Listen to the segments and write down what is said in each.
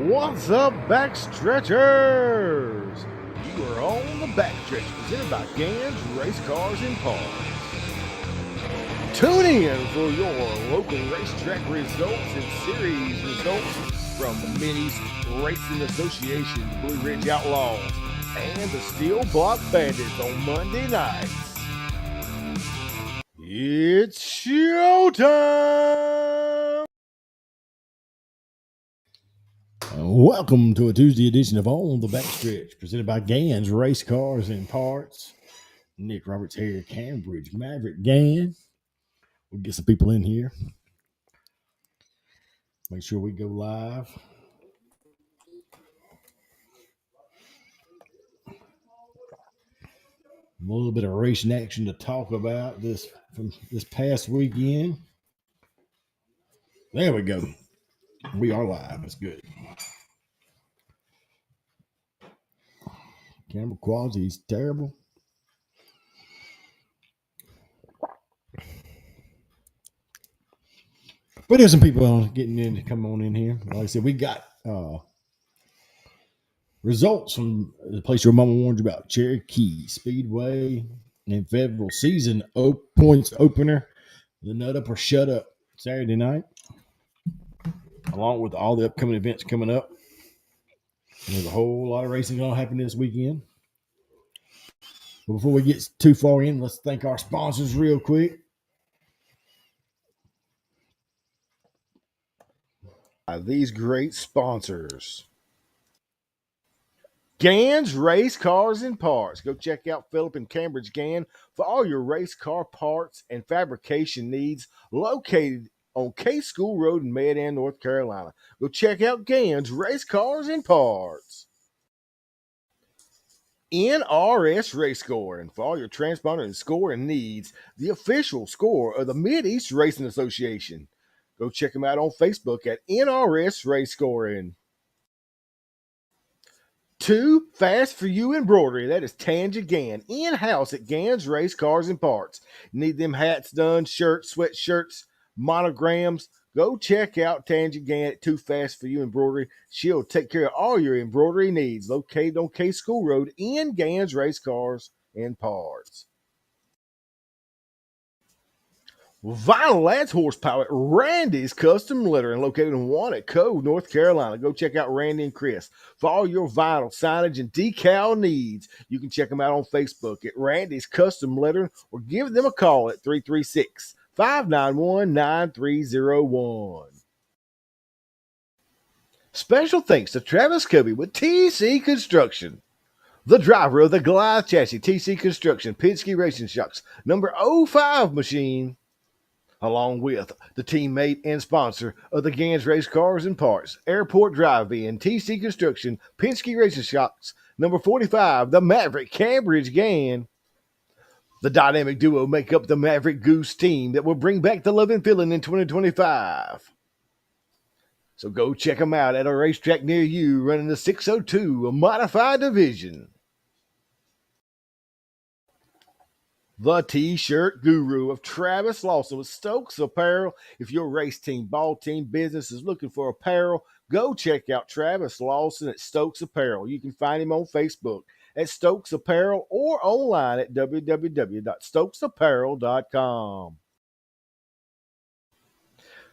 What's up, Backstretchers? You are on the Backstretch, presented by Gans Race Cars and Parts. Tune in for your local racetrack results and series results from the Mid-East Racing Association, the Blue Ridge Outlaws, and the Steel Block Bandits on Monday nights. It's showtime! Welcome to a Tuesday edition of On the Backstretch, presented by Gans Race Cars and Parts. Nick Roberts here, Cambridge Maverick Gann. We'll get some people in here. Make sure we go live. A little bit of racing action to talk about this from this past weekend. There we go. We are live. That's good. Camera quality is terrible. But there's some people getting in to come on in here. Like I said, we got results from the place your mama warned you about, Cherokee Speedway and Federal Season points opener, the Nut Up or Shut Up Saturday night, along with all the upcoming events coming up. There's a whole lot of racing going to happen this weekend. But before we get too far in, let's thank our sponsors real quick. These great sponsors. Gans Race Cars and Parts. Go check out Philip and Cambridge Gann for all your race car parts and fabrication needs, located on K School Road in Medan, North Carolina. Go check out Gans Race Cars and Parts. NRS Race Scoring for all your transponder and scoring needs, the official score of the Mid-East Racing Association. Go check them out on Facebook at NRS Race Scoring. Too Fast for You Embroidery. That is Tanja Gann, in-house at Gans Race Cars and Parts. Need them hats done, shirts, sweatshirts, monograms. Go check out Tanja Gann at Too Fast for You Embroidery. She'll take care of all your embroidery needs. Located on K School Road in Gans Race Cars and Parts. Vinyl adds horsepower at Randy's Custom Lettering, located in Wannaco, North Carolina. Go check out Randy and Chris for all your vinyl signage and decal needs. You can check them out on Facebook at Randy's Custom Lettering or give them a call at 336-591-9301. Special thanks to Travis Covey with TC Construction. The driver of the Goliath chassis, TC Construction, Penske Racing Shocks, number 05 machine, along with the teammate and sponsor of the Gans Race Cars and Parts, Airport Drive-In, TC Construction, Penske Racing Shocks, number 45, the Maverick Cambridge Gann. The dynamic duo make up the Maverick Goose team that will bring back the love and feeling in 2025. So go check them out at a racetrack near you running the 602, a modified division. The T-shirt guru of Travis Lawson with Stokes Apparel. If your race team, ball team, business is looking for apparel, go check out Travis Lawson at Stokes Apparel. You can find him on Facebook at Stokes Apparel or online at www.stokesapparel.com.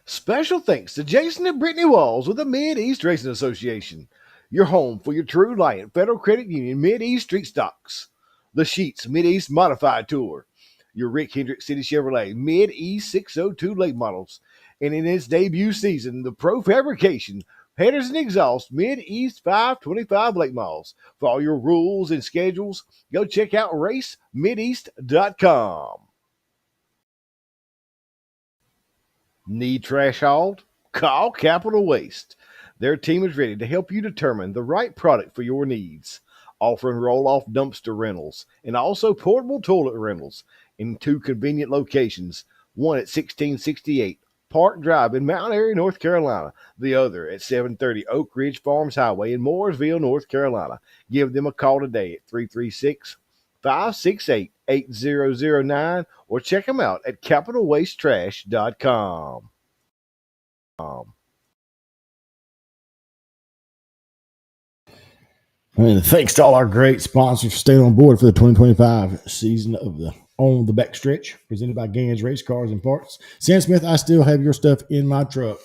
Special thanks to Jason and Brittany Walls with the Mid-East Racing Association. Your home for your True Lion Federal Credit Union Mid-East Street Stocks. The Sheets Mid-East Modified Tour, your Rick Hendrick City Chevrolet Mid-East 602 late models, and in its debut season, the Pro Fabrication Headers and Exhaust Mid-East 525 late models. For all your rules and schedules, go check out racemideast.com. Need trash hauled? Call Capital Waste. Their team is ready to help you determine the right product for your needs, offering roll-off dumpster rentals and also portable toilet rentals in 2 convenient locations, one at 1668 Park Drive in Mount Airy, North Carolina, the other at 730 Oak Ridge Farms Highway in Mooresville, North Carolina. Give them a call today at 336-568-8009 or check them out at capitalwastetrash.com. And thanks to all our great sponsors for staying on board for the 2025 season of the On the Backstretch, presented by Gans Race Cars and Parts. Sam Smith, I still have your stuff in my truck.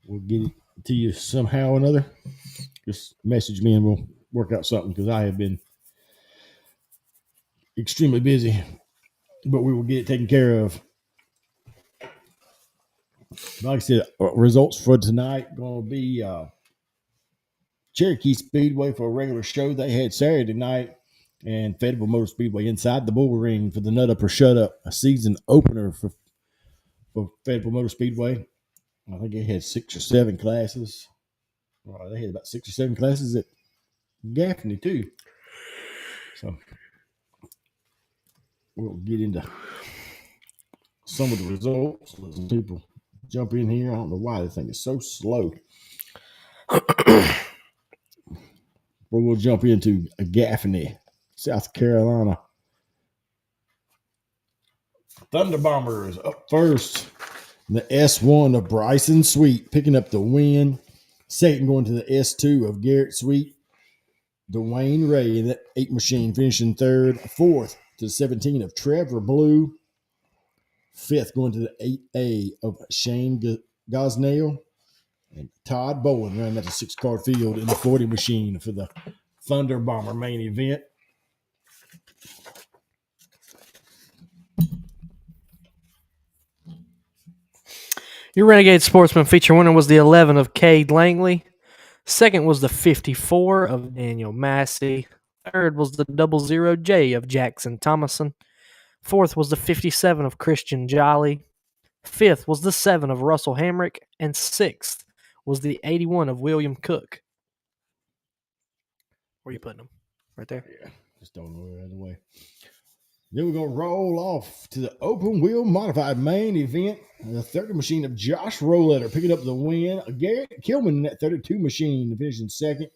We'll get it to you somehow or another. Just message me and we'll work out something because I have been extremely busy, but we will get it taken care of. Like I said, results for tonight going to be Cherokee Speedway for a regular show they had Saturday night, and Fayetteville Motor Speedway inside the bull ring for the Nut Up or Shut Up, a season opener for Fayetteville Motor Speedway. I think they had 6 or 7 classes. They had about 6 or 7 classes at Gaffney too. So we'll get into some of the results. Let some people jump in here. I don't know why this thing is so slow. But we'll jump into Gaffney, South Carolina. Thunder Bombers up first. The S1 of Bryson Sweet picking up the win. Second going to the S2 of Garrett Sweet. Dwayne Ray in that 8 machine finishing third. Fourth to 17 of Trevor Blue. Fifth going to the 8A of Shane Gosnell. And Todd Bowen running at the 6-car field in the 40 machine for the Thunder Bomber main event. Your Renegade Sportsman feature winner was the 11 of Cade Langley. Second was the 54 of Daniel Massey. Third was the 00J of Jackson Thomason. Fourth was the 57 of Christian Jolly. Fifth was the 7 of Russell Hamrick. And sixth was the 81 of William Cook. Where are you putting them? Right there? Yeah, just don't know the other way. Then we're going to roll off to the open wheel modified main event. The 30 machine of Josh Roletter picking up the win. Garrett Kilman in that 32 machine finishing second.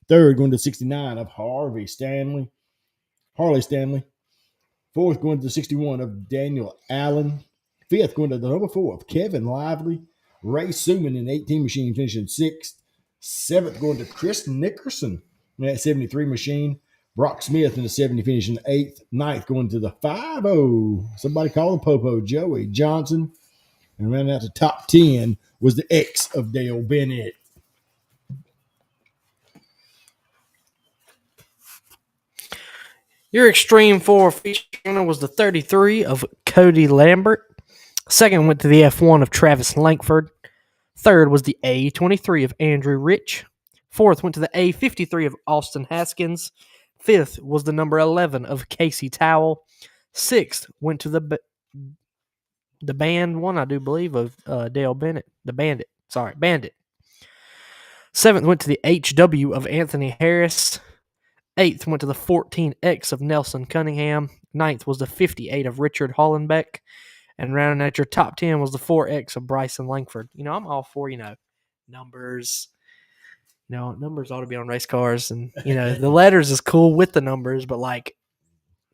Third going to 69 of Harley Stanley. Fourth going to the 61 of Daniel Allen. Fifth going to the number 4 of Kevin Lively. Ray Suman in the 18 machine finishing sixth. Seventh going to Chris Nickerson in that 73 machine. Brock Smith in the 70 finishing 8th. Ninth going to the 5-0. Somebody call him Popo. Joey Johnson. And rounding out the top 10 was the X of Dale Bennett. Your Extreme 4 feature winner was the 33 of Cody Lambert. Second went to the F1 of Travis Lankford. Third was the A23 of Andrew Rich. Fourth went to the A53 of Austin Haskins. Fifth was the number 11 of Casey Towell. Sixth went to the band one, I do believe, of Dale Bennett. Bandit. Seventh went to the HW of Anthony Harris. Eighth went to the 14X of Nelson Cunningham. Ninth was the 58 of Richard Hollenbeck. And rounding out your top 10 was the 4X of Bryson Langford. I'm all for, numbers. Numbers ought to be on race cars. And, the letters is cool with the numbers, but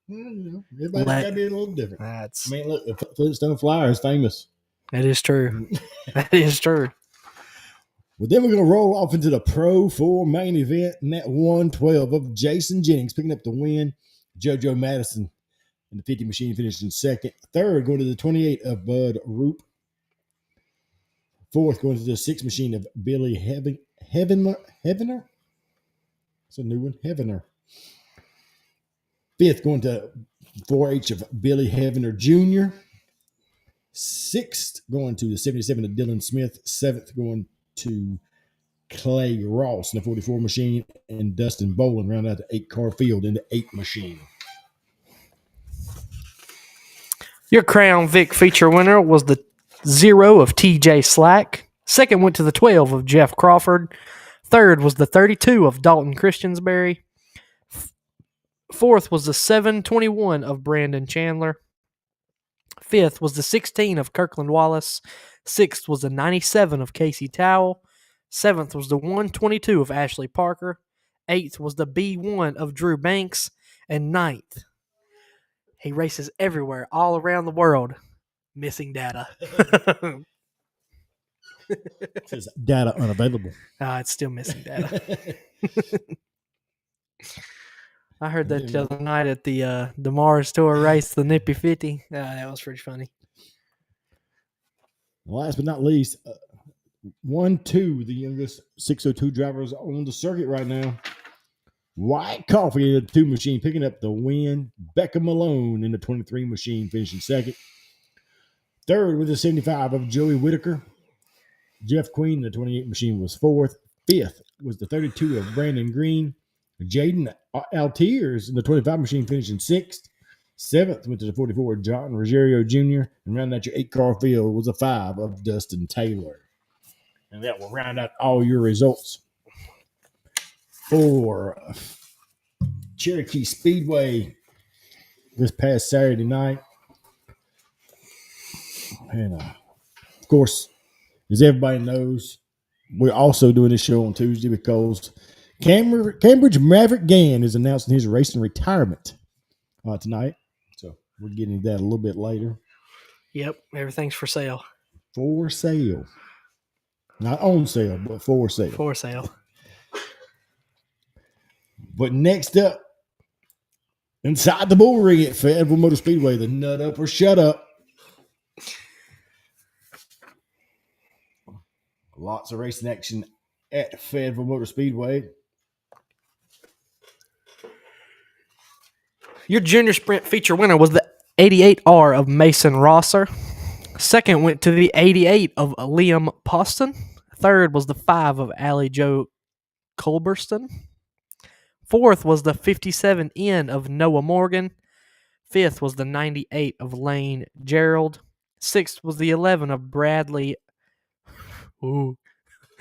everybody's got to be a little different. Look, the Flintstone Flyer is famous. That is true. That is true. Well, then we're going to roll off into the Pro 4 main event, and that 112 of Jason Jennings picking up the win. JoJo Madison in the 50 machine finishing second. Third going to the 28 of Bud Roop. Fourth going to the 6 machine of Billy Heavener. That's a new one. Heavener. Fifth going to 4H of Billy Heavener Jr. Sixth going to the 77 of Dylan Smith. Seventh going to Clay Ross in the 44 machine, and Dustin Boland round out the 8-car field in the 8 machine. Your Crown Vic feature winner was the 0 of TJ Slack. Second went to the 12 of Jeff Crawford. Third was the 32 of Dalton Christiansberry. Fourth was the 721 of Brandon Chandler. Fifth was the 16 of Kirkland Wallace. Sixth was the 97 of Casey Towell. Seventh was the 122 of Ashley Parker. Eighth was the B1 of Drew Banks. And ninth, he races everywhere, all around the world. Missing data. It says data unavailable. It's still missing data. I heard that the other night at the Mars Tour race, the Nippy 50. That was pretty funny. Last but not least, 1-2, the youngest 602 drivers on the circuit right now. White Coffee in the 2 machine picking up the win. Becca Malone in the 23 machine finishing second. Third with the 75 of Joey Whitaker. Jeff Queen in the 28 machine was fourth. Fifth was the 32 of Brandon Green. Jaden Altiers in the 25 machine finishing sixth. Seventh went to the 44 John Ruggiero Jr. And rounding out your 8-car field was a 5 of Dustin Taylor. And that will round out all your results for Cherokee Speedway this past Saturday night. And of course, as everybody knows, we're also doing this show on Tuesday because Cambridge Maverick Gann is announcing his racing retirement tonight. So we're getting into that a little bit later. Yep, everything's for sale. For sale. Not on sale, but for sale. For sale. But next up, inside the bull ring at Fayetteville Motor Speedway, the nut up or shut up. Lots of racing action at Fayetteville Motor Speedway. Your junior sprint feature winner was the 88R of Mason Rosser. Second went to the 88 of Liam Poston. Third was the 5 of Allie Joe Culberston. Fourth was the 57N of Noah Morgan. Fifth was the 98 of Lane Gerald. Sixth was the 11 of Bradley. Ooh,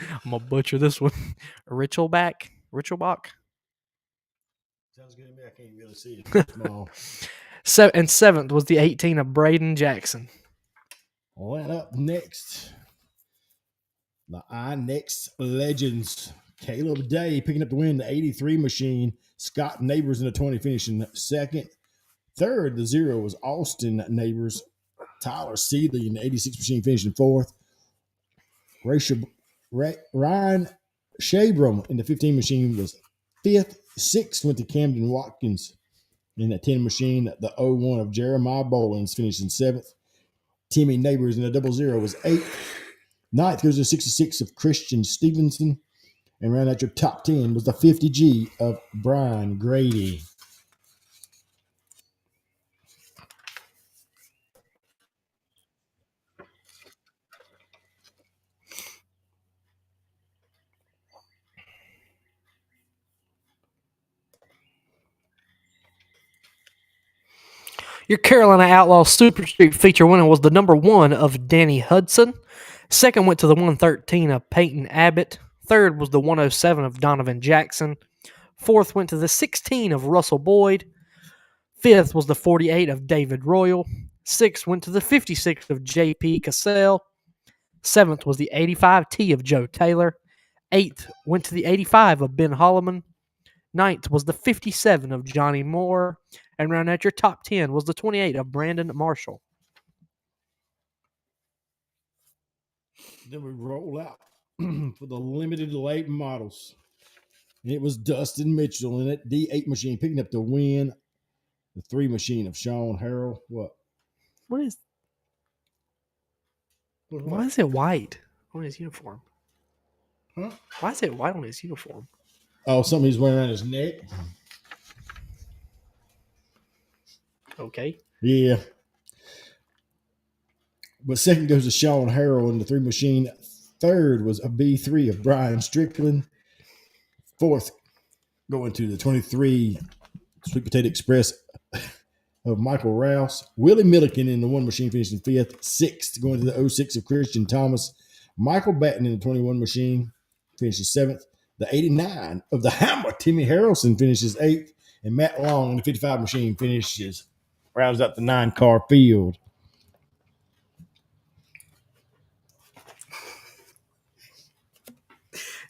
I'm going to butcher this one. Richelbach. Sounds good to me. I can't really see it. Small. And seventh was the 18 of Braden Jackson. Well, up next, the iNext Legends. Caleb Day picking up the win, the 83 machine. Scott Neighbors in the 20 finishing second. Third, the 0 was Austin Neighbors. Tyler Seeley in the 86 machine finishing fourth. Ryan Shabram in the 15 machine was fifth. Sixth went to Camden Watkins in the 10 machine. The 01 of Jeremiah Bolins finishing seventh. Timmy Neighbors in the 00 was eighth. Ninth goes to 66 of Christian Stevenson. And round out your top 10 was the 50G of Brian Grady. Your Carolina Outlaw Super Street feature winner was the number 1 of Danny Hudson. Second went to the 113 of Peyton Abbott. Third was the 107 of Donovan Jackson. Fourth went to the 16 of Russell Boyd. Fifth was the 48 of David Royal. Sixth went to the 56 of J.P. Cassell. Seventh was the 85T of Joe Taylor. Eighth went to the 85 of Ben Holloman. Ninth was the 57 of Johnny Moore. And round out your top 10 was the 28 of Brandon Marshall. Then we roll out for the limited late models. And it was Dustin Mitchell in that D8 machine picking up the win. The 3 machine of Sean Harrell. What? Why is it white on his uniform? Huh? Why is it white on his uniform? Oh, something he's wearing around his neck. Okay. Yeah. But second goes to Sean Harrell in the 3 machine. Third was a B3 of Brian Strickland. Fourth, going to the 23 Sweet Potato Express of Michael Rouse. Willie Milliken in the 1 machine finishing fifth. Sixth, going to the 06 of Christian Thomas. Michael Batten in the 21 machine finishes seventh. The 89 of the Hammer, Timmy Harrelson, finishes eighth. And Matt Long in the 55 machine rounds out the 9-car field.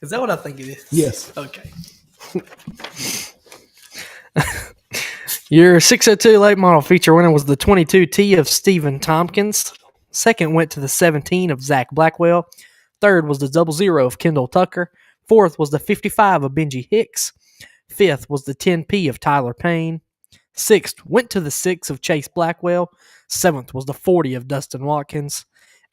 Is that what I think it is? Yes. Okay. Your 602 late model feature winner was the 22T of Stephen Tompkins. Second went to the 17 of Zach Blackwell. Third was the 00 of Kendall Tucker. Fourth was the 55 of Benji Hicks. Fifth was the 10P of Tyler Payne. Sixth went to the 6 of Chase Blackwell. Seventh was the 40 of Dustin Watkins.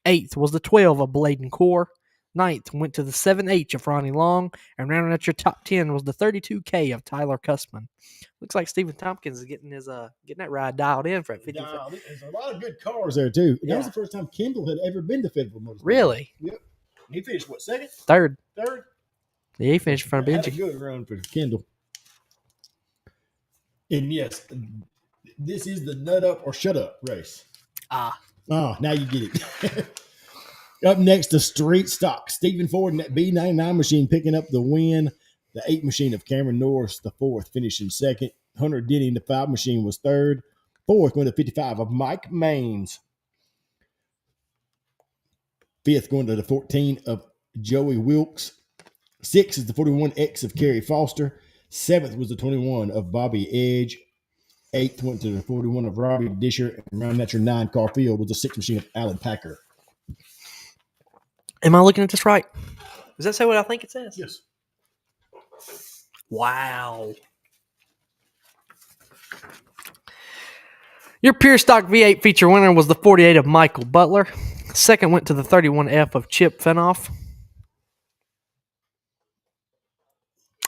Eighth was the 12 of Bladen Core. Ninth went to the 7H of Ronnie Long. And rounding out your top 10 was the 32K of Tyler Cussman. Looks like Stephen Tompkins is getting that ride dialed in for 50. There's a lot of good cars there, too. Yeah. That was the first time Kendall had ever been to Fayetteville Motorsports. Really? Yep. He finished, what, second? Third. Third? Yeah, he finished in front of Had a Benji. good run for Kendall. And yes, this is the nut up or shut up race. Ah. Oh, now you get it. Up next, the street stock. Stephen Ford in that B99 machine picking up the win. The 8 machine of Cameron Norris, the 4th, finishing 2nd. Hunter Denny in the 5 machine was 3rd. 4th going to 55 of Mike Maines. 5th going to the 14 of Joey Wilkes. 6th is the 41X of Kerry Foster. 7th was the 21 of Bobby Edge. 8th went to the 41 of Robbie Disher. And rounding out your 9-car field was the 6 machine of Alan Packer. Am I looking at this right? Does that say what I think it says? Yes. Wow. Your pure stock V8 feature winner was the 48 of Michael Butler. Second went to the 31F of Chip Fenoff.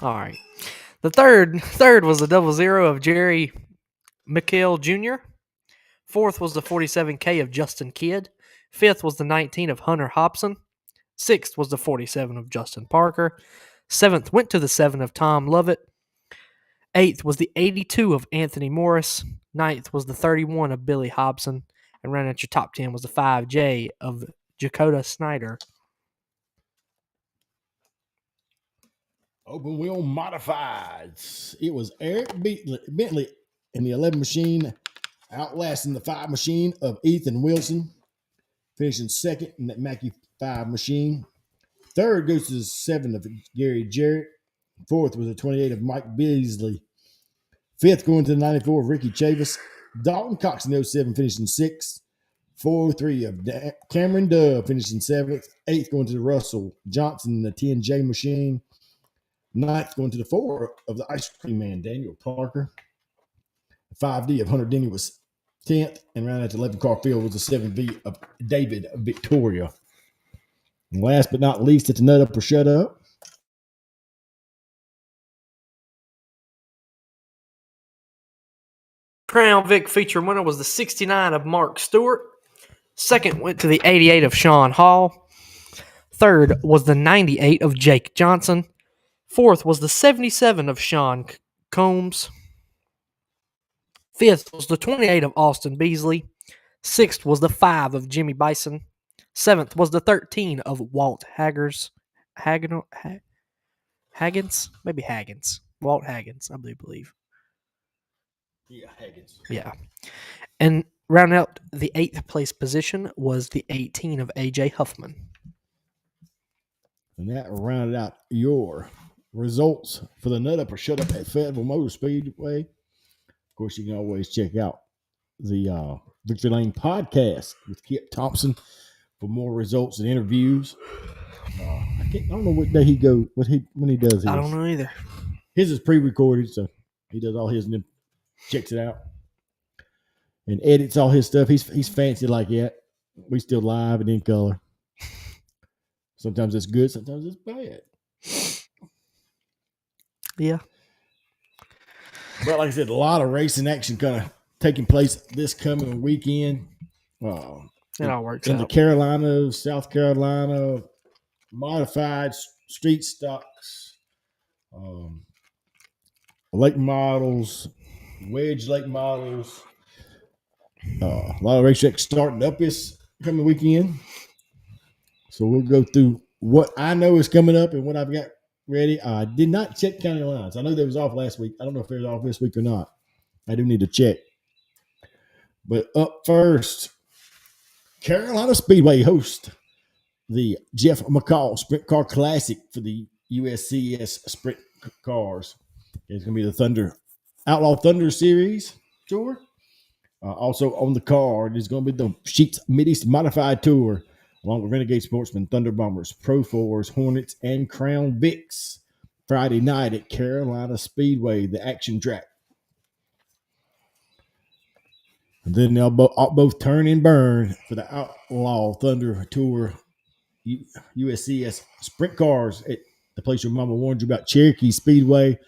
All right. The third was the 00 of Jerry McHale Jr. Fourth was the 47K of Justin Kidd. Fifth was the 19 of Hunter Hobson. Sixth was the 47 of Justin Parker. Seventh went to the 7 of Tom Lovett. Eighth was the 82 of Anthony Morris. Ninth was the 31 of Billy Hobson. And rounding out your top 10 was the 5J of Dakota Snyder. Open wheel modifieds. It was Eric Bentley in the 11 machine, outlasting the 5 machine of Ethan Wilson, finishing 2nd in that Mackey 5 machine. 3rd goes to the 7 of Gary Jarrett. 4th was the 28 of Mike Beasley. 5th going to the 94 of Ricky Chavis. Dalton Cox in the 07 finishing 6th. 4-3 of Cameron Dove finishing 7th. 8th going to the Russell Johnson in the 10J machine. 9th going to the 4 of the Ice Cream Man, Daniel Parker. 5D of Hunter Denny was 10th. And round out the 11-car field was the 7V of David Victoria. And last but not least, it's a nut up or shut up. Crown Vic feature winner was the 69 of Mark Stewart. Second went to the 88 of Sean Hall. Third was the 98 of Jake Johnson. Fourth was the 77 of Sean Combs. Fifth was the 28 of Austin Beasley. Sixth was the 5 of Jimmy Bison. Seventh was the 13 of Walt Haggins. Maybe Haggins. Walt Haggins, I do believe. Yeah, Haggins. Yeah. And rounding out the 8th place position was the 18 of AJ Huffman. And that rounded out your results for the nut up or shut up at Fayetteville Motor Speedway. Of course, you can always check out the Victory Lane podcast with Kip Thompson for more results and interviews. I don't know what day he goes, when he does his. I don't know either. His is pre-recorded, so he does all his and then checks it out and edits all his stuff. He's fancy like that. We still live and in color. Sometimes it's good, sometimes it's bad. Yeah. But like I said, a lot of racing action kind of taking place this coming weekend. It all works in out. the Carolinas, South Carolina, modified street stocks, lake models, wedge lake models. A lot of racetracks starting up this coming weekend. So we'll go through what I know is coming up and what I've got ready. I did not check county lines. I know they was off last week. I don't know if they're off this week or not. I do need to check. But up first, Carolina Speedway hosts the Jeff McCall Sprint Car Classic for the USCS Sprint Cars. It's going to be the Outlaw Thunder Series Tour. Also on the card is going to be the Sheets Mid-East Modified Tour. along with Renegade Sportsman, Thunder Bombers, Pro Fours, Hornets, and Crown Vics. Friday night at Carolina Speedway, the action track. And then they'll both turn and burn for the Outlaw Thunder Tour USCS sprint cars at the place your mama warned you about, Cherokee Speedway,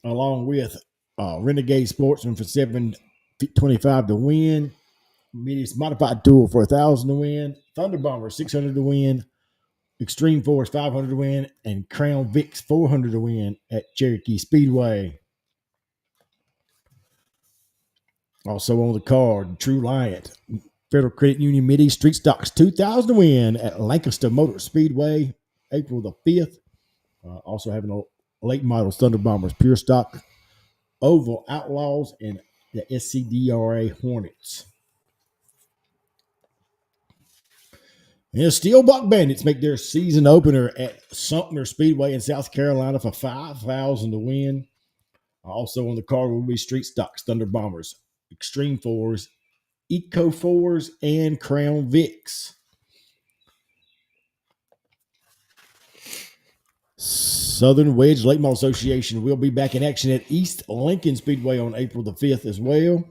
along with Renegade Sportsman for $725 to win. Medius Modified Tour for $1,000 to win. Thunder Bomber $600 to win. Extreme Force $500 to win, and Crown Vics $400 to win at Cherokee Speedway. Also on the card, True Lion, Federal Credit Union Midi Street Stocks $2,000 to win at Lancaster Motor Speedway, April the 5th. Also having a late models, Thunder Bombers, Pure Stock, Oval Outlaws, and the SCDRA Hornets. And the Steel Buck Bandits make their season opener at Sumter Speedway in South Carolina for $5,000 to win. Also on the card will be Street Stocks, Thunder Bombers, Extreme Fours, Eco Fours, and Crown Vics. Southern Wedge Late Model Association will be back in action at East Lincoln Speedway on April the 5th as well.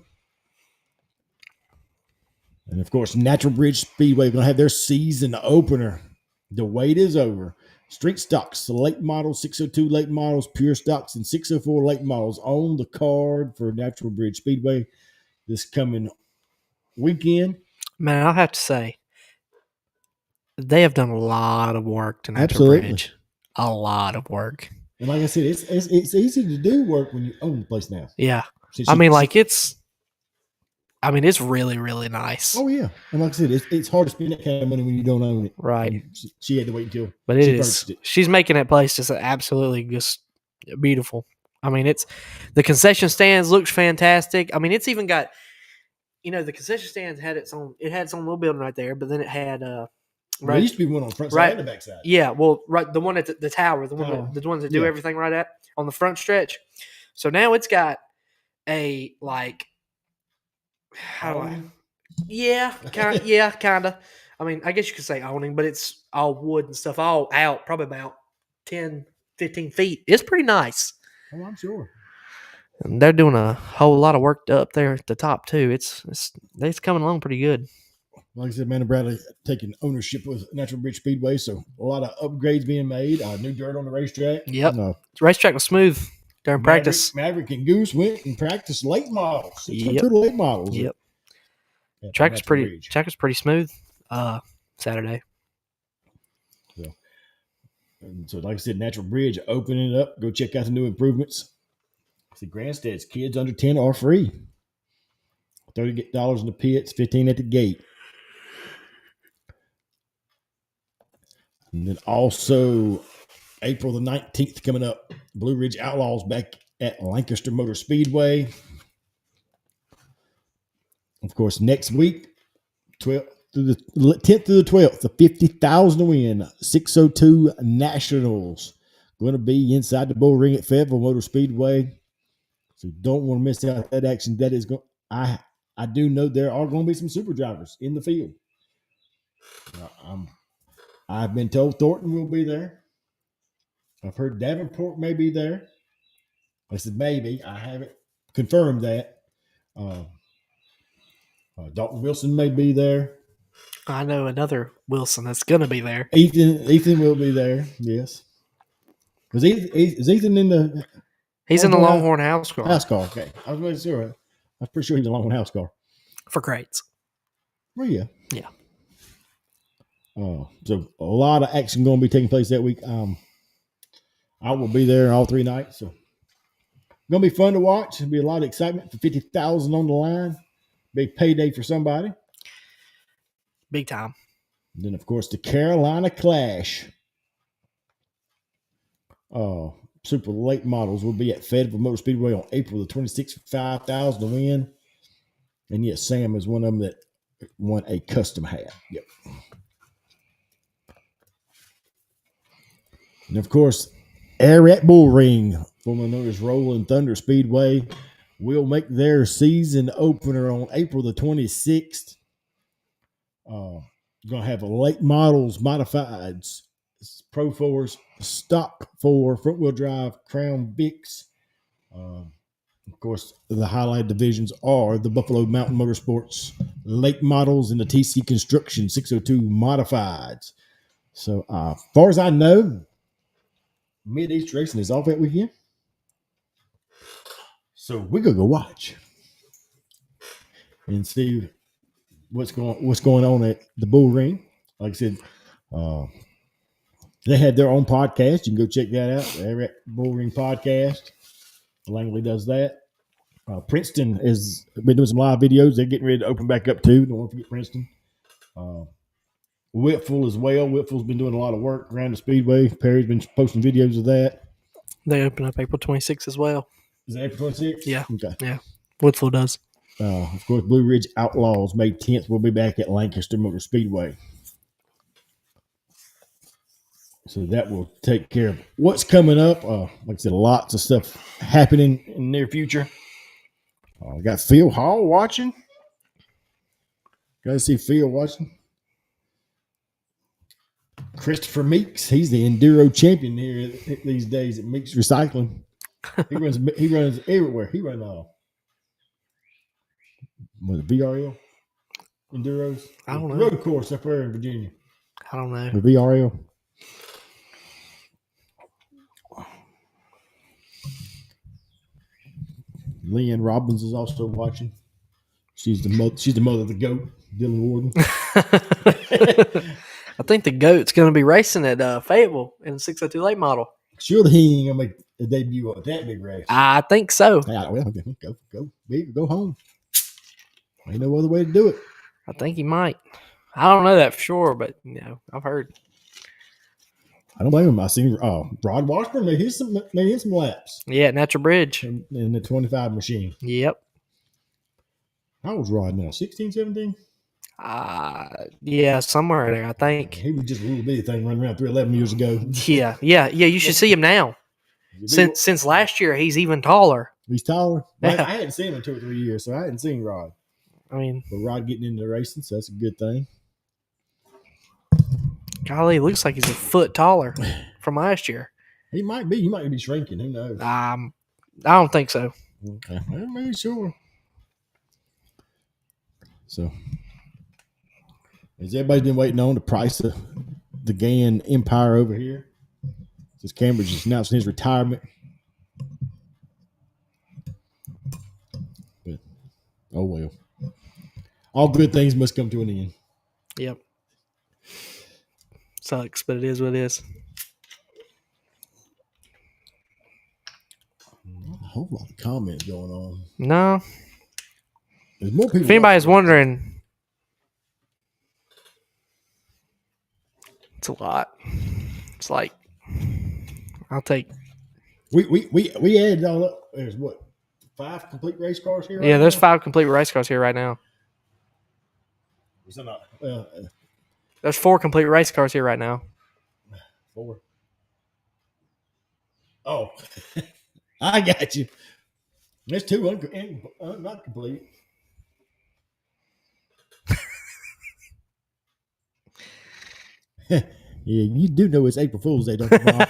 And, of course, Natural Bridge Speedway going to have their season opener. The wait is over. Street Stocks, late models, 602 late models, Pure Stocks, and 604 late models on the card for Natural Bridge Speedway this coming weekend. Man, I'll have to say, they have done a lot of work to Natural Absolutely. Bridge. A lot of work. And like I said, it's easy to do work when you own the place now. Yeah. Since I you- mean, like, it's really, really nice. Oh, yeah. And like I said, it's hard to spend that kind of money when you don't own it. Right. And she had to wait until But it she is. purchased it. She's making that place just absolutely just beautiful. I mean, it's the concession stands looks fantastic. I mean, it's even got, the concession stands had its own. It had its own little building right there, but then it had There right. used to be one on the front side Right. and the back side. Yeah, well, right, the one at the tower, the ones that do Yeah. everything right at on the front stretch. So now it's got a like, how do I? Yeah, kind of. I mean, I guess you could say awning, but it's all wood and stuff, all out, probably about 10, 15 feet. It's pretty nice. Oh, I'm sure. And they're doing a whole lot of work up there at the top too. It's coming along pretty good. Like I said, Amanda Bradley taking ownership with Natural Bridge Speedway, so a lot of upgrades being made. New dirt on the racetrack. Yep. The racetrack was smooth during practice. Maverick and Goose went and practiced late models. Yep. Two late models. Yep. at Track was Natural pretty. Bridge. Track was pretty smooth. Saturday. And so, like I said, Natural Bridge opening it up. Go check out the new improvements. See, Grandstad's kids under 10 are free. $30 in the pits, 15 at the gate. And then also April the 19th coming up, Blue Ridge Outlaws back at Lancaster Motor Speedway. Of course, next week, 10th through the 12th, the $50,000 to win 602 Nationals. Going to be inside the bull ring at Fayetteville Motor Speedway. So you don't want to miss out that action. That is going. I do know there are going to be some super drivers in the field. I've been told Thornton will be there. I've heard Davenport may be there. I said maybe. I haven't confirmed that. Dalton Wilson may be there. I know another Wilson that's going to be there. Ethan will be there. Yes. Is Ethan in the? He's in the Longhorn house car. House car. Okay, I was making sure. I was pretty sure he's in the Longhorn house car. For crates. Oh yeah. Yeah. So a lot of action going to be taking place that week. I will be there all 3 nights. So going to be fun to watch. It'll be a lot of excitement for 50,000 on the line. Big payday for somebody. Big time. And then of course the Carolina Clash. Super late models will be at Fayetteville Motor Speedway on April the 26th for $5,000 to win. And yes, Sam is one of them that won a custom hat. Yep. And of course, Ararat Bull Ring, formerly known as Rolling Thunder Speedway, will make their season opener on April the 26th. Going to have a late models modifieds, Pro 4s, stock 4, front wheel drive, Crown Vics. Of course, the highlight divisions are the Buffalo Mountain Motorsports late models and the TC Construction 602 modifieds. So, far as I know, Mid-East Racing is off that weekend. So we're gonna go watch and see what's going on at the Bull Ring. Like I said, they had their own podcast. You can go check that out. They're at Bull Ring Podcast. Langley does that. Princeton has been doing some live videos. They're getting ready to open back up too. Don't want to forget Princeton. Whitfield as well. Whitfield's been doing a lot of work around the Speedway. Perry's been posting videos of that. They open up April 26th as well. Is that April 26th? Yeah. Okay. Yeah. Whitfield does. Of course, Blue Ridge Outlaws, May 10th. We'll be back at Lancaster Motor Speedway. So that will take care of what's coming up. Like I said, lots of stuff happening in the near future. Got Phil Hall watching. Got to see Phil watching. Christopher Meeks, he's the enduro champion here these days at Meeks Recycling. He runs everywhere. He runs with the VRL enduros. I don't know. Road course up there in Virginia. I don't know. The VRL. Leanne Robbins is also watching. She's the mother of the GOAT, Dylan Warden. I think the GOAT's going to be racing at Fayetteville in the 602 late model. Surely he ain't gonna make a debut at that big race. I think so. Yeah, well, go home. Ain't no other way to do it. I think he might. I don't know that for sure, but I've heard. I don't blame him. I seen Rod Washburn made him some laps Yeah, Natural Bridge. in the 25 machine. Yep. How old's Rod now? 16, 17? Yeah, somewhere there, I think. He was just a little bitty thing running around 311 years ago. Yeah. You should see him now. Since last year, he's even taller. He's taller. Yeah. I hadn't seen him in 2 or 3 years, so I hadn't seen Rod. I mean, But Rod getting into racing, so that's a good thing. golly, looks like he's a foot taller from last year. He might be. He might be shrinking. Who knows? I don't think so. Okay. Well, maybe sure. So, has everybody been waiting on the price of the Gann Empire over here? Since Cambridge is announcing his retirement. But, oh well. All good things must come to an end. Yep. Sucks, but it is what it is. A whole lot of comments going on. No. There's more people. If anybody's wondering, it's a lot. It's like, I'll take. We added all up. There's what, 5 complete race cars here? Yeah, right there's now? 5 complete race cars here right now. Is that not? Well, There's 4 complete race cars here right now. 4. Oh, I got you. There's 2 not complete. Yeah, you do know it's April Fool's Day, don't you, Mom?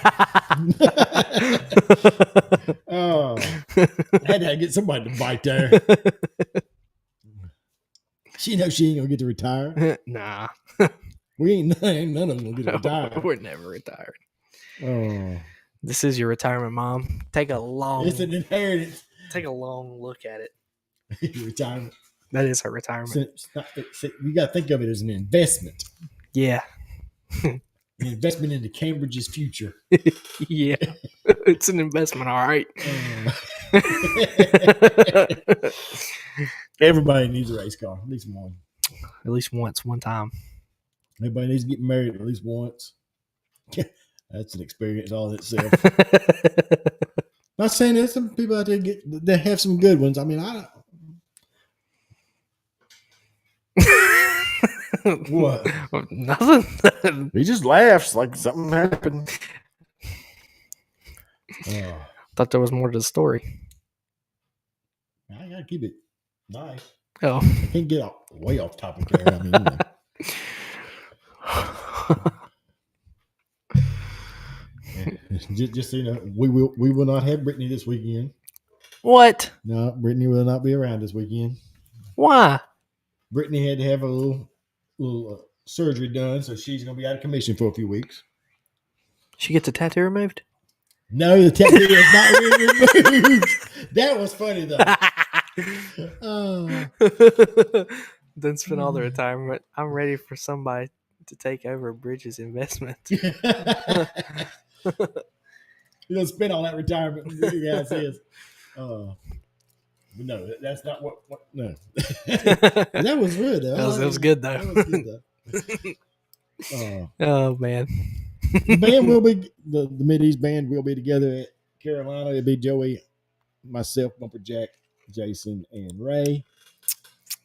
Oh, I had to get somebody to bite there. She knows she ain't gonna get to retire. Nah. Ain't none of them gonna get to retire. We're never retired. Oh, This is your retirement, Mom. Take a long it's an inheritance. look at it. Retirement. That is her retirement. You got to think of it as an investment. Yeah. An investment into Cambridge's future. Yeah. It's an investment, all right. Everybody needs a race car, at least one. At least once, one time. Everybody needs to get married at least once. That's an experience all in itself. Not saying there's some people out there that have some good ones. I mean, what? Nothing. He just laughs like something happened. Thought there was more to the story. I gotta keep it nice. Oh. I can't get way off topic there. I mean, Just so you know, we will not have Brittany this weekend. What? No, Brittany will not be around this weekend. Why? Brittany had to have a little surgery done, so she's going to be out of commission for a few weeks. She gets a tattoo removed? No, the tattoo is not really removed. That was funny though. Then spend all the retirement. I'm ready for somebody to take over Bridges' investment. You don't spend all that retirement. The guy says, but no, that's not what. No, that was good though. That was good though. That was good though. Oh man. The band will be the Mideast band will be together at Carolina. It'll be Joey, myself, Bumper Jack, Jason, and Ray.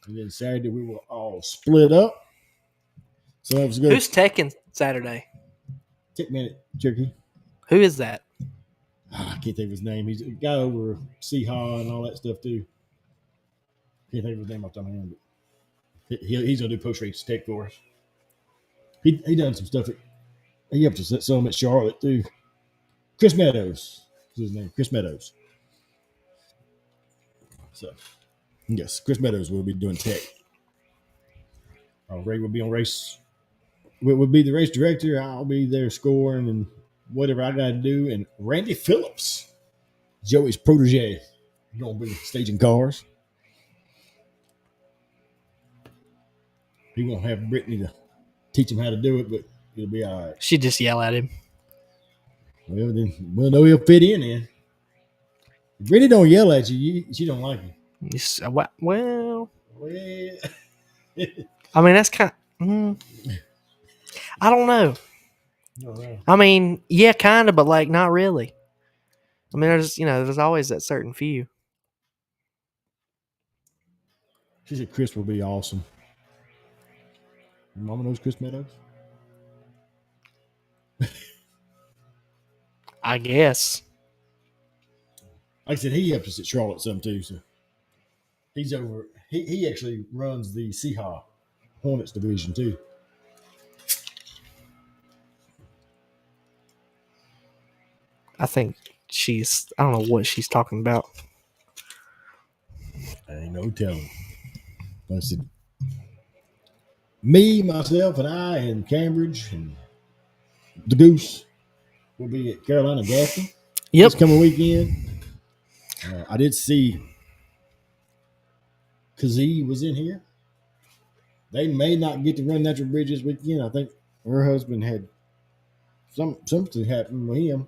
And then Saturday we will all split up. So that was good. Who's teching Saturday? Take a minute, Jerky. Who is that? I can't think of his name. He's a guy over Seahaw and all that stuff too. Can't think of his name off the top of my head, but he's gonna do post race tech for us. He done some stuff. He helped us some at Charlotte too. Chris Meadows is his name. Chris Meadows. So yes, Chris Meadows will be doing tech. Ray will be on race. Will be the race director. I'll be there scoring and whatever I got to do. And Randy Phillips, Joey's protege, gonna be staging cars. He won't have Brittany to teach him how to do it, but it'll be all right. She just yell at him. Well, then we'll know he'll fit in then. If Brittany don't yell at you, she don't like you. Well, Well, I mean that's kind of. I don't know. I mean, yeah, kind of, but like not really. I mean, there's always that certain few. She said Chris will be awesome. Your mama knows Chris Meadows? I guess. Like I said, he helps us at Charlotte some too. So he's over. He actually runs the Seahaw Hornets division too. I think I don't know what she's talking about. Ain't no telling. I said, me, myself, and I, and Cambridge, and the Goose will be at Carolina Gaffney Yep. this coming weekend. I did see Kazee was in here. They may not get to run Natural Bridge this weekend. I think her husband had something happen with him.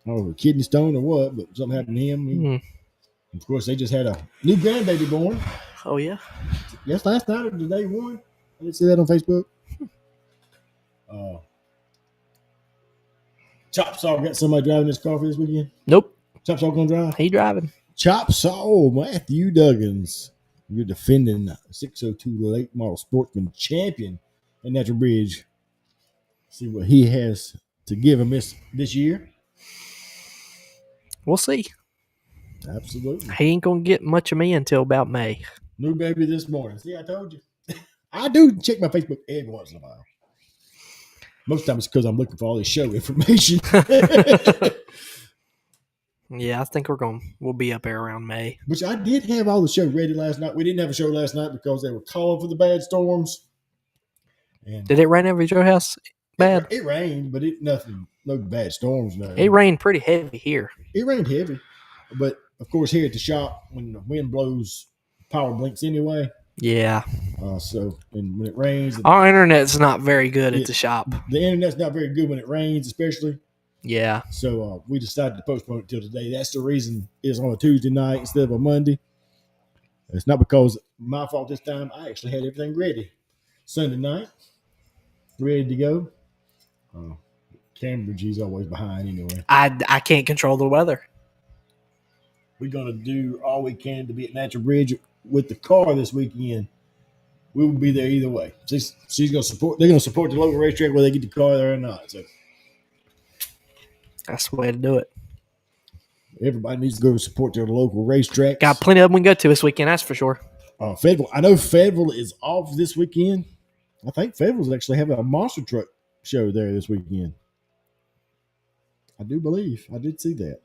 I don't know, a kidney stone or what, but something happened to him. Of course, they just had a new grandbaby born. Oh, yeah? Yes, last night or the day one. I didn't see that on Facebook. Chop Saw got somebody driving this car for this weekend? Nope. Chop Saw gonna drive? He driving. Chop Saw, Matthew Duggins. You're defending 602 late model sportsman champion at Natural Bridge. See what he has to give him this year. We'll see. Absolutely. He ain't going to get much of me until about May. New baby this morning. See, I told you. I do check my Facebook every once in a while. Most times it's because I'm looking for all this show information. Yeah, I think we'll be up there around May. Which I did have all the show ready last night. We didn't have a show last night because they were calling for the bad storms. And did it rain over your house bad? It rained, but no bad storms. No. It rained pretty heavy here. It rained heavy. But, of course, here at the shop, when the wind blows, power blinks anyway. Yeah. And when it rains. Our internet's not very good at the shop. The internet's not very good when it rains, especially. Yeah. So we decided to postpone it till today. That's the reason it's on a Tuesday night instead of a Monday. It's not because my fault this time. I actually had everything ready. Sunday night, ready to go. Cambridge, he's always behind anyway. I can't control the weather. We're going to do all we can to be at Natural Bridge with the car this weekend. We will be there either way. She's going to support. They're going to support the local racetrack whether they get the car there or not. So that's the way to do it. Everybody needs to go support their local racetracks. Got plenty of them we can go to this weekend, that's for sure. Fayetteville. I know Fayetteville is off this weekend. I think Fayetteville's actually having a monster truck show there this weekend. I do believe I did see that.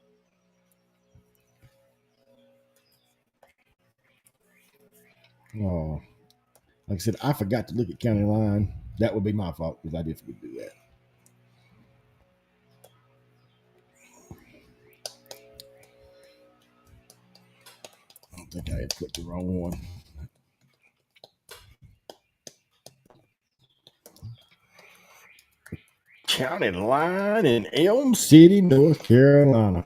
Oh, like I said, I forgot to look at county line. That would be my fault because I did forget to do that. I don't think I had clicked the wrong one. County line in Elm City, North Carolina.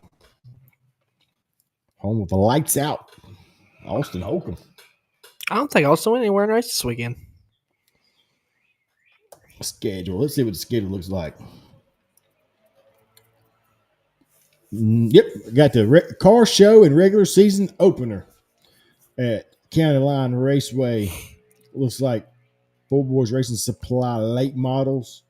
Home of the lights out. Austin Holcomb. I don't think Austin went anywhere in the race this weekend. Schedule. Let's see what the schedule looks like. Yep, got the car show and regular season opener at County Line Raceway. Looks like Full Boys Racing Supply late models.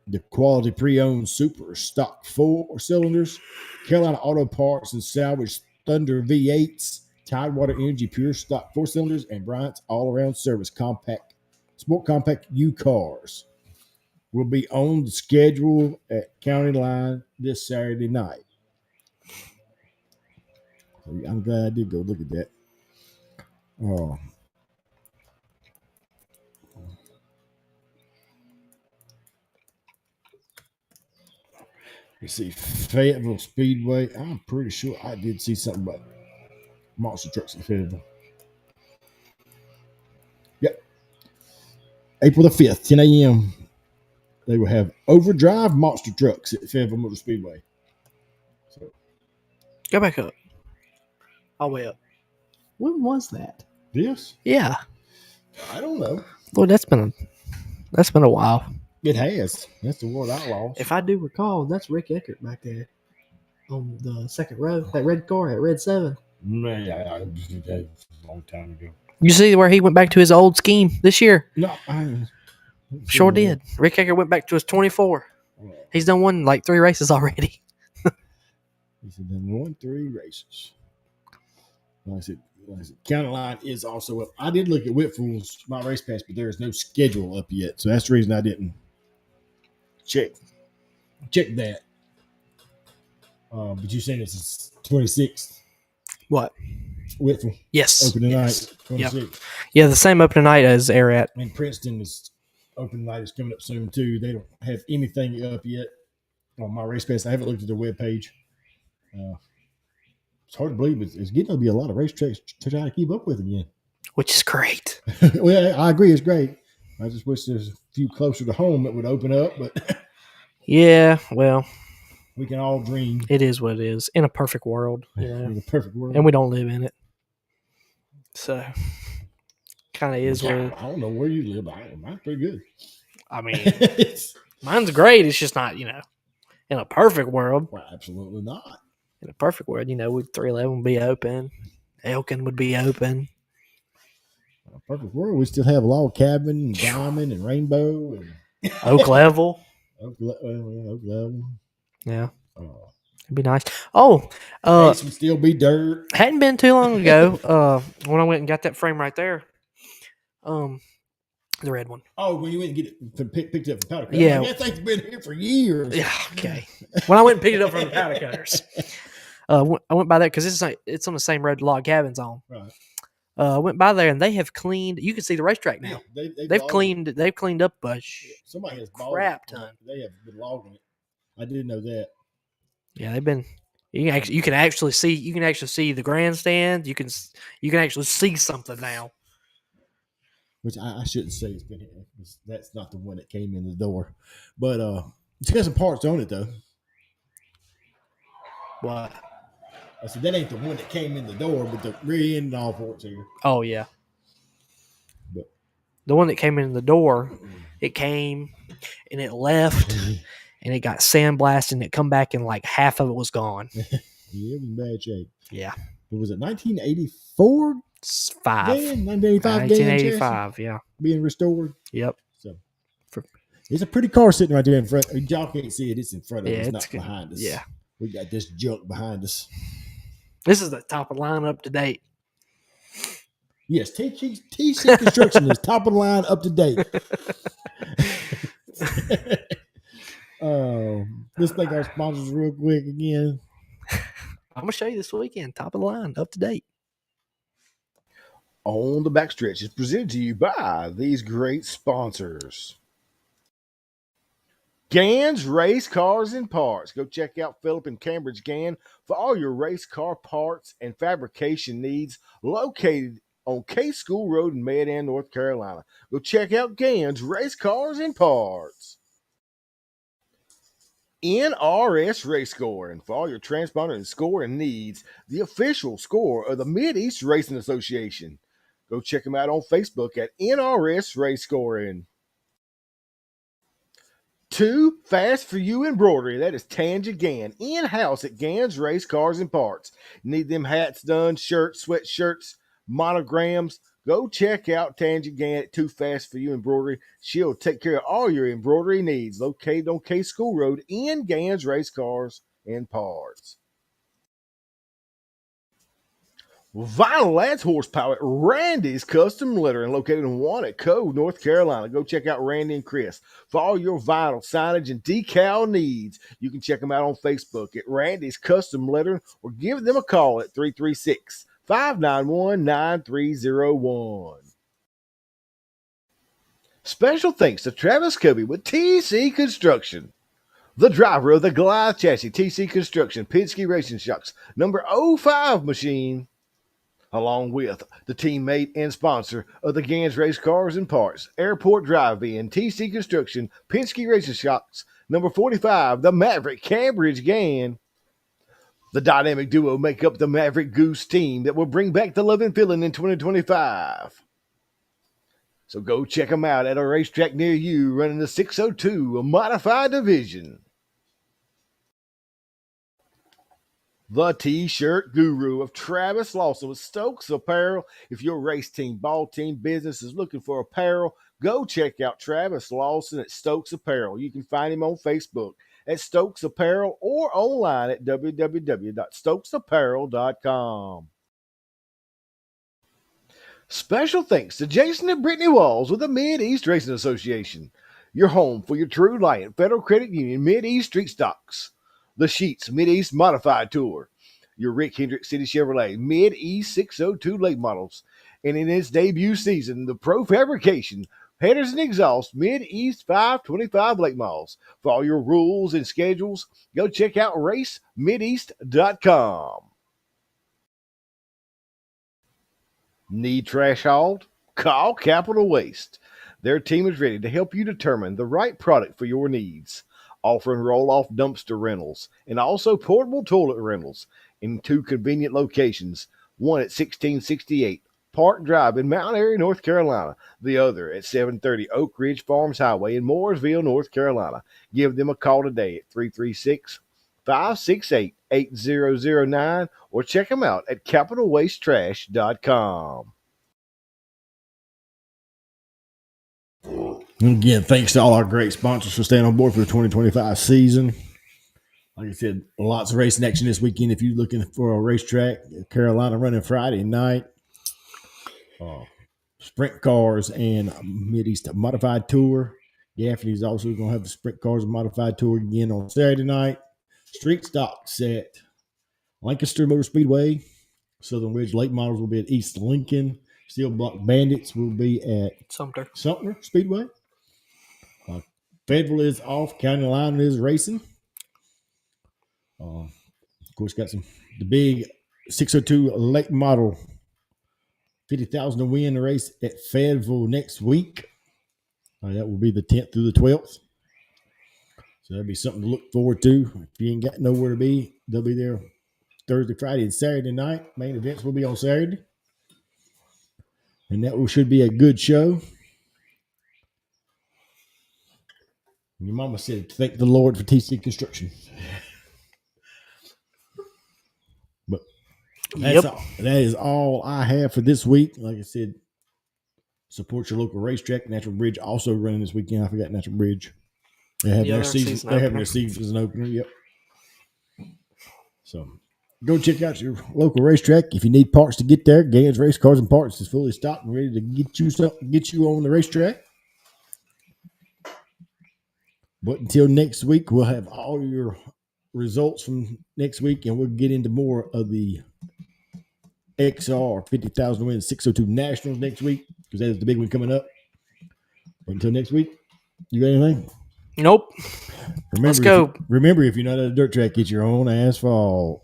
The quality pre-owned super stock 4 cylinders, Carolina Auto Parts and Salvage Thunder V8s, Tidewater Energy Pure stock 4 cylinders, and Bryant's all-around service sport compact U cars will be on the schedule at County Line this Saturday night. I'm glad I did go look at that. Oh. You see Fayetteville Speedway. I'm pretty sure I did see something about monster trucks in Fayetteville. Yep. April the 5th, 10 a.m. They will have overdrive monster trucks at Fayetteville Motor Speedway. So, Go back up. All the way up. When was that? this? Yeah. I don't know. Lord, that's been a while. It has. That's the word I lost. If I do recall, that's Rick Eckert back there on the second row. That red car at Red 7. Man, that was a long time ago. You see where he went back to his old scheme this year? No, I Sure did. Rick Eckert went back to his 24. He's done won like 3 races already. He's done 3 races. Like I said, County Line is also up. I did look at Whitfield's My Race Pass, but there is no schedule up yet. So that's the reason I didn't check that. But you saying this is 26th? What? Whitfield. Yes. Opening yes. night, 26th. Yep. Yeah, the same opening night as Ararat. And Princeton is opening night is coming up soon too. They don't have anything up yet on My Race Pass. I haven't looked at their webpage. It's hard to believe it's getting to be a lot of racetracks to try to keep up with again. Which is great. Well, I agree. It's great. I just wish there's a few closer to home that would open up, but yeah, well, we can all dream. It is what it is. In a perfect world. In a perfect world. And we don't live in it. So, kind of is what I don't know where you live. Mine's pretty good. I mean, mine's great. It's just not, in a perfect world. Well, absolutely not. In a perfect world, 311 would be open. Elkin would be open. In a perfect world, we still have Log Cabin and Diamond and Rainbow and Oak Level. Oak Level. Yeah. It'd be nice. Oh, Race would still be dirt. Hadn't been too long ago when I went and got that frame right there. The red one. Oh, when you went and get it picked up from Powder Cutter. Yeah. That thing's been here for years. Yeah, okay. When I went and picked it up from the powder cutters, I went by there because it's on the same road Log Cabin's on. Right. I went by there and they have cleaned. You can see the racetrack now. Yeah, They've cleaned up a somebody has crap ton. They have been logging it. I didn't know that. Yeah, they've been. You can actually see the grandstand. You can actually see something now. Which I shouldn't say it's been here. That's not the one that came in the door. But it's got some parts on it, though. What? I said, that ain't the one that came in the door, but the rear end and all parts here. Oh, yeah. But the one that came in the door, it came and it left and it got sandblasted and it come back and like half of it was gone. Yeah, it was in bad shape. Yeah. But was it 1984? 1985, yeah. Being restored. Yep. So it's a pretty car sitting right there in front. Y'all can't see it. It's in front of us, not behind us. Yeah. We got this junk behind us. This is the top of line up to date. Yes, TC Construction is top of the line, up to date. Let's thank our sponsors real quick again. I'm gonna show you this weekend. Top of the line, up to date. On the Backstretch is presented to you by these great sponsors. Gann's Race Cars and Parts. Go check out Philip and Cambridge Gann for all your race car parts and fabrication needs, located on K School Road in Medan, North Carolina. Go check out Gann's Race Cars and Parts. NRS Race Scoring for all your transponder and scoring needs, the official score of the Mid-East Racing Association. Go check them out on Facebook at NRS Race Scoring. Too Fast for You Embroidery. That is Tanja Gann, in-house at Gann's Race Cars and Parts. Need them hats done, shirts, sweatshirts, monograms. Go check out Tanja Gann at Too Fast for You Embroidery. She'll take care of all your embroidery needs. Located on K School Road in Gann's Race Cars and Parts. Vinyl adds horsepower at Randy's Custom Lettering, located in Wannaco, North Carolina. Go check out Randy and Chris for all your vinyl signage and decal needs. You can check them out on Facebook at Randy's Custom Lettering or give them a call at 336-591-9301. Special thanks to Travis Covey with TC Construction. The driver of the Goliath chassis, TC Construction, Penske Racing Shocks, number 05 machine, along with the teammate and sponsor of the Gann's Race Cars and Parts, Airport Drive-In, TC Construction, Penske Racing Shocks, number 45, the Maverick Cambridge Gann. The dynamic duo make up the Maverick Goose team that will bring back the love and feeling in 2025. So go check them out at a racetrack near you running the 602, a modified division. The T-shirt guru of Travis Lawson with Stokes Apparel. If your race team, ball team, business is looking for apparel, go check out Travis Lawson at Stokes Apparel. You can find him on Facebook at Stokes Apparel or online at www.stokesapparel.com. Special thanks to Jason and Brittany Walls with the Mid-East Racing Association. Your home for your True Light Federal Credit Union Mid-East Street Stocks. The Sheets Mid-East Modified Tour, your Rick Hendrick City Chevrolet Mid-East 602 late models, and in its debut season, the Pro Fabrication Headers and Exhaust Mid-East 525 late models. For all your rules and schedules, go check out racemideast.com. Need trash hauled? Call Capital Waste. Their team is ready to help you determine the right product for your needs, offering roll-off dumpster rentals and also portable toilet rentals in 2 convenient locations, one at 1668 Park Drive in Mount Airy, North Carolina, the other at 730 Oak Ridge Farms Highway in Mooresville, North Carolina. Give them a call today at 336-568-8009 or check them out at capitalwastetrash.com. Again, thanks to all our great sponsors for staying on board for the 2025 season. Like I said, lots of racing action this weekend. If you're looking for a racetrack, Carolina running Friday night, sprint cars and Mid-East Modified Tour. Gaffney's also going to have the sprint cars and Modified Tour again on Saturday night. Street stocks at Lancaster Motor Speedway. Southern Ridge Late Models will be at East Lincoln. Steel Block Bandits will be at Sumter Speedway. Fayetteville is off. County Line is racing. Of course, got the big 602 late model 50,000 to win the race at Fayetteville next week. That will be the 10th through the 12th. So that'll be something to look forward to. If you ain't got nowhere to be, they'll be there Thursday, Friday, and Saturday night. Main events will be on Saturday. And that should be a good show. Your mama said, thank the Lord for TC Construction. But that's all. That is all I have for this week. Like I said, support your local racetrack. Natural Bridge also running this weekend. I forgot Natural Bridge. They're having their season. They're having their season opener. Yep. So Go check out your local racetrack. If you need parts to get there, Gans Race Cars and Parts is fully stocked and ready to get you on the racetrack. But until next week, we'll have all your results from next week, and we'll get into more of the XR 50,000 win 602 Nationals next week because that is the big one coming up. But until next week, you got anything? Nope. Let's go. Remember, if you're not at a dirt track, get your own asphalt.